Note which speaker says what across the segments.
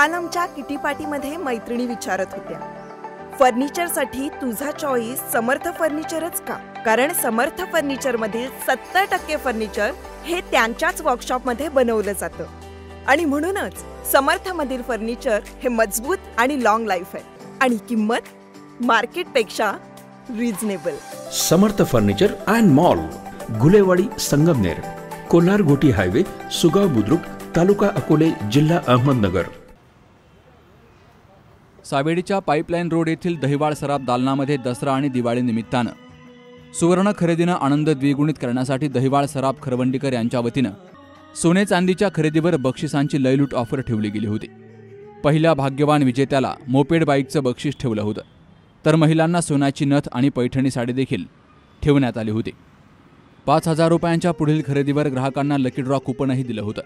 Speaker 1: काल आमच्या किटी पार्टीमध्ये मैत्रिणी विचारत होत्या, फर्निचरसाठी तुझा चॉईस समर्थ फर्निचरच का? कारण समर्थ फर्निचर मधील 70% फर्निचर हे त्यांच्याच वर्कशॉपमध्ये बनवलं जातं आणि म्हणूनच समर्थ मधील फर्निचर हे मजबूत आणि लॉंग लाईफ आहे आणि किंमत मार्केटपेक्षा reasonable.
Speaker 2: Samarth furniture and mall, Gulewadi, Sangamner, Kolar गोटी हायवे, सुगाव बुद्रुक, तालुका अकोले, जिल्हा अहमदनगर।
Speaker 3: सावेडीच्या पाईपलाईन रोड येथील दहिवाळ सराफ दालनामध्ये दसरा आणि दिवाळी निमित्तानं सुवर्ण खरेदीनं आनंद द्विगुणित करण्यासाठी दहिवाळ सराफ खरवंडीकर यांच्या वतीनं सोने चांदीच्या खरेदीवर बक्षिसांची लयलूट ऑफर ठेवली गेली होती। पहिल्या भाग्यवान विजेत्याला मोपेड बाईकचं बक्षीस ठेवलं होतं, तर महिलांना सोन्याची नथ आणि पैठणी साडी देखील ठेवण्यात आली होती। 5,000 रुपयांच्या पुढील खरेदीवर ग्राहकांना लकी ड्रॉ कुपनही दिलं होतं,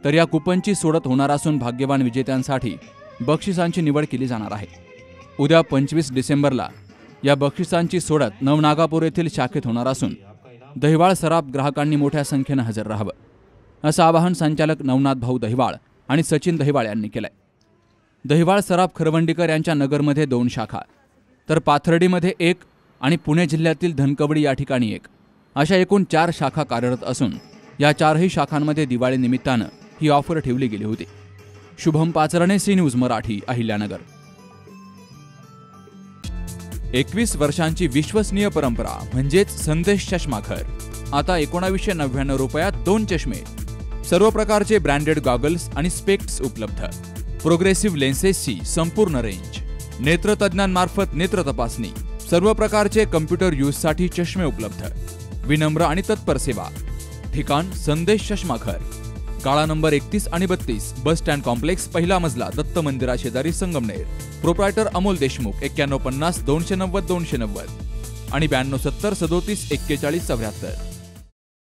Speaker 3: तर या कुपनची सोडत होणार असून भाग्यवान विजेत्यांसाठी बक्षिसांची निवड केली जाणार आहे। उद्या 25 डिसेंबरला या बक्षिसांची सोडत नवनागापूर येथील शाखेत होणार असून दहिवाळ सराफ ग्राहकांनी मोठ्या संख्येनं हजर राहावं, असं आवाहन संचालक नवनाथ भाऊ दहिवाळ आणि सचिन दहिवाळ यांनी केलंय। दहिवाळ सराफ खरवंडीकर यांच्या नगरमध्ये 2 शाखा, तर पाथर्डीमध्ये 1 आणि पुणे जिल्ह्यातील धनकवडी या ठिकाणी 1 अशा एकूण 4 शाखा कार्यरत असून या 4ही शाखांमध्ये दिवाळी निमित्तानं ही ऑफर ठेवली गेली होती। Shubham Pacharne, C News Marathi, Ahilyanagar. 21 वर्षांची विश्वसनीय परंपरा म्हणजेच संदेश चष्माघर। आता 1999 रुपयात 2 चष्मे, सर्व प्रकारचे ब्रँडेड गॉगल्स आणि स्पेक्ट्स उपलब्ध, प्रोग्रेसिव्ह लेन्सेसची संपूर्ण रेंज, नेत्रतज्ञांमार्फत नेत्र तपासणी, सर्व प्रकारचे कम्प्युटर यूजसाठी चष्मे उपलब्ध, विनम्र आणि तत्पर सेवा। ठिकाण संदेश चष्माघर, काळा नंबर 31 आणि 32, बस स्टँड कॉम्प्लेक्स, पहिला मजला, दत्त मंदिरा शेजारी, संगमनेर। प्रोप्रायटर अमोल देशमुख, 9150 290 290 आणि 9270 37 41 74।